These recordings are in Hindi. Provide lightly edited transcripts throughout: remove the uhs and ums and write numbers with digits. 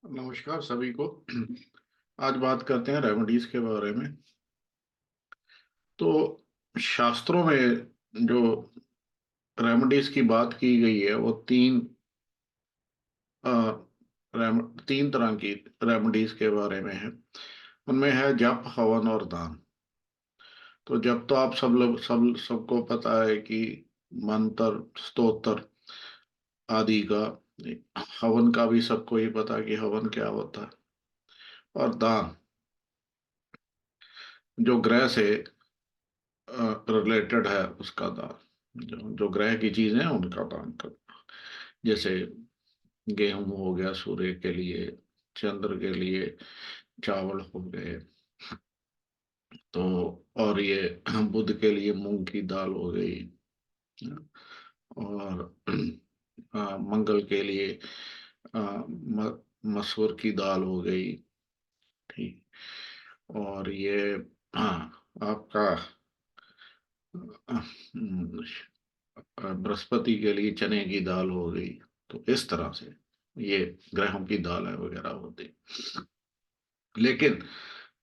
नमस्कार सभी को। आज बात करते हैं रेमेडीज के बारे में। तो शास्त्रों में जो रेमेडीज की बात की गई है वो अ, तीन तरह की रेमेडीज के बारे में है। उनमें है जप, हवन और दान। तो जप तो आप सब लोग सबको पता है कि मंत्र, स्तोत्र आदि का। हवन का भी सबको ही पता है कि हवन क्या होता है। और दान, जो ग्रह से रिलेटेड है उसका दान। जो ग्रह की चीजें हैं उनका दान कर, जैसे गेहूं हो गया सूर्य के लिए, चंद्र के लिए चावल हो गए। तो और ये बुध के लिए मूंग की दाल हो गई। और मंगल के लिए मसूर की दाल हो गई। ठीक। और ये आपका बृहस्पति के लिए चने की दाल हो गई। तो इस तरह से ये ग्रहों की दाल है वगैरह होती। लेकिन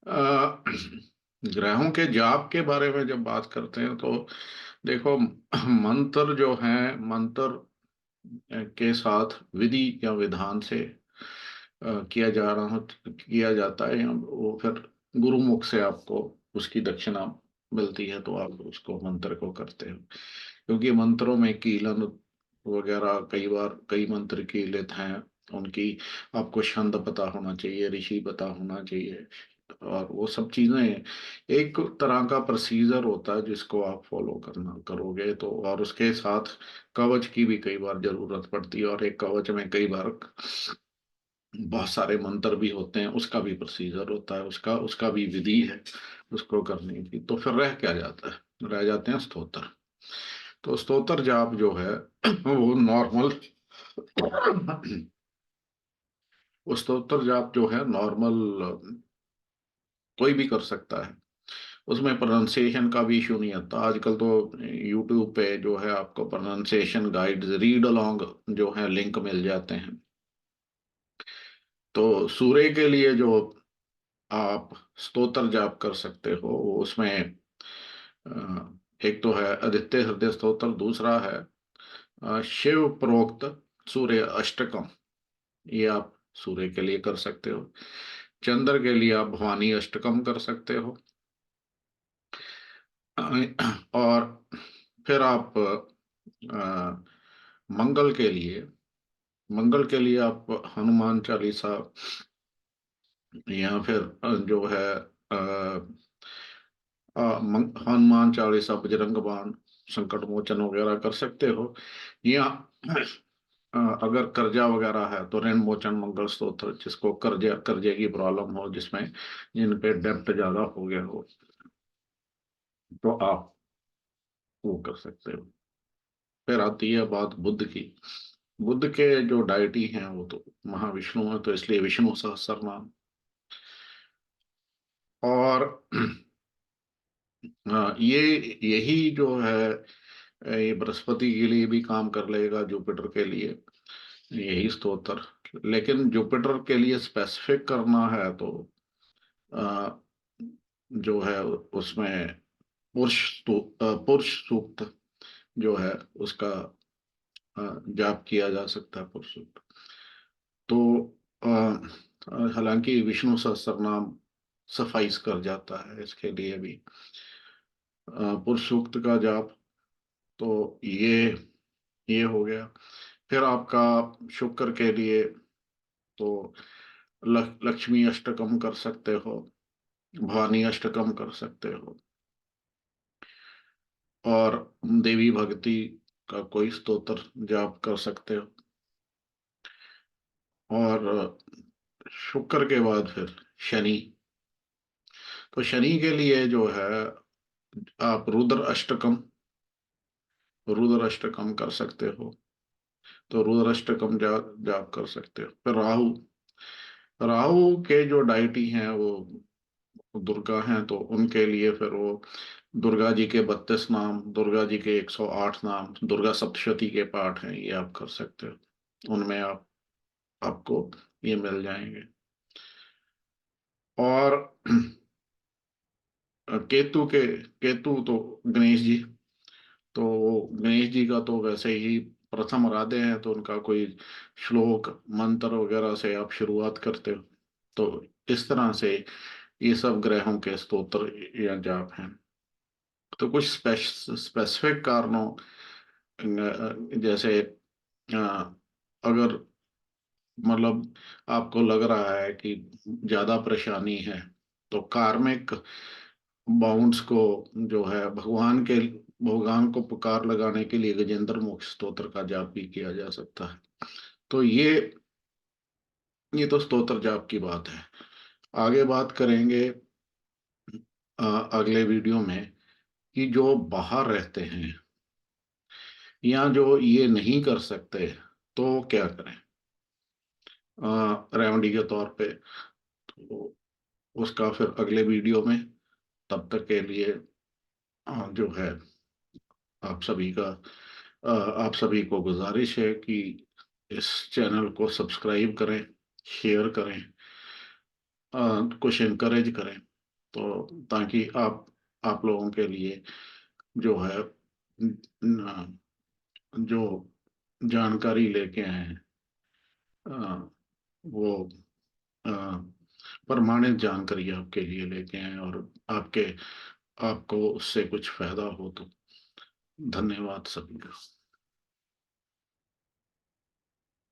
अ, ग्रहों के जाप के बारे में जब बात करते हैं तो देखो, मंत्र जो है, मंत्र के साथ विधि या विधान से किया जाता है, या वो फिर गुरुमुख से आपको उसकी दक्षिणा मिलती है तो आप उसको मंत्र को करते हो। क्योंकि मंत्रों में कीलन वगैरह, कई बार कई मंत्र कीलित हैं उनकी, आपको छंद पता होना चाहिए, ऋषि पता होना चाहिए। और वो सब चीजें एक तरह का प्रोसीजर होता है जिसको आप फॉलो करना करोगे तो। और उसके साथ कवच की भी कई बार जरूरत पड़ती है, और एक कवच में कई बार बहुत सारे मंत्र भी होते हैं, उसका भी प्रोसीजर होता है, उसका उसका भी विधि है उसको करने की। तो फिर रह क्या जाता है, रह जाते हैं स्तोत्र। तो स्तोत्र जाप जो है वो नॉर्मल वो स्तोत्र जाप जो है नॉर्मल कोई भी कर सकता है। उसमें प्रोनाउंसिएशन का भी इशू नहीं आता आजकल तो। यूट्यूब पे जो है आपको प्रोनाउंसिएशन गाइड्स, रीड अलोंग जो है लिंक मिल जाते हैं। तो सूर्य के लिए जो आप स्तोत्र जाप कर सकते हो उसमें एक तो है आदित्य हृदय स्तोत्र, दूसरा है शिव प्रोक्त सूर्य अष्टकम। ये आप सूर्य के लिए कर सकते हो। चंद्र के लिए आप भवानी अष्टकम कर सकते हो। और फिर आप मंगल के लिए मंगल के लिए आप हनुमान चालीसा, या फिर जो है हनुमान चालीसा, बजरंग बाण, संकट मोचन वगैरह कर सकते हो। या अगर कर्जा वगैरह है तो ऋण मोचन मंगल स्तोत्र, जिसको कर्जे की प्रॉब्लम हो, जिसमें जिन पे डेब्ट ज्यादा हो गया हो, तो आप वो कर सकते हो। फिर आती है बात बुद्ध की। बुद्ध के जो डायटी हैं वो तो महाविष्णु है, तो इसलिए विष्णु सहस्त्र नाम। और ये यही जो है, ये बृहस्पति के लिए भी काम कर लेगा, जुपिटर के लिए यही स्तोत्र। लेकिन जुपिटर के लिए स्पेसिफिक करना है तो अ, जो है उसमें पुरुष सूक्त जो है उसका जाप किया जा सकता है, पुरुष सूक्त। तो हालांकि विष्णु सहस्त्र नाम सफाइस कर जाता है इसके लिए भी। पुरुष सूक्त का जाप, तो ये हो गया। फिर आपका शुक्र के लिए तो लक्ष्मी अष्टकम कर सकते हो, भवानी अष्टकम कर सकते हो, और देवी भक्ति का कोई स्तोत्र जाप कर सकते हो। और शुक्र के बाद फिर शनि। तो शनि के लिए जो है आप रुद्र अष्टकम कर सकते हो। तो रुद्र अष्टकम जाप कर सकते हो। फिर राहु, राहु के जो डाइटी हैं वो दुर्गा हैं, तो उनके लिए फिर वो दुर्गा जी के 32 नाम, दुर्गा जी के 108 नाम, दुर्गा सप्तशती के पाठ हैं, ये आप कर सकते हो। उनमें आप आपको ये मिल जाएंगे। और केतु तो गणेश जी, तो गणेश जी का तो वैसे ही प्रथम आराध्य हैं, तो उनका कोई श्लोक मंत्र वगैरह से आप शुरुआत करते हो। तो इस तरह से ये सब ग्रहों के स्तोत्र या जाप हैं। तो कुछ स्पेसिफिक कारणों, जैसे अ, अगर मतलब आपको लग रहा है कि ज्यादा परेशानी है, तो कार्मिक बाउंड्स को जो है भगवान को पुकार लगाने के लिए गजेंद्र मोक्ष स्तोत्र का जाप भी किया जा सकता है। तो ये तो स्तोत्र जाप की बात है। आगे बात करेंगे अगले वीडियो में कि जो बाहर रहते हैं या जो ये नहीं कर सकते, तो क्या करें रेमेडी के तौर पे। तो उसका फिर अगले वीडियो में। तब तक के लिए जो है आप सभी का आप सभी को गुजारिश है कि इस चैनल को सब्सक्राइब करें, शेयर करें, कुछ इनकरेज करें, तो ताकि आप लोगों के लिए जो है न- जो जानकारी लेके आए हैं, अ, वो अ, प्रमाणित जानकारी आपके लिए लेके आए, और आपको उससे कुछ फायदा हो तो। धन्यवाद सभी का।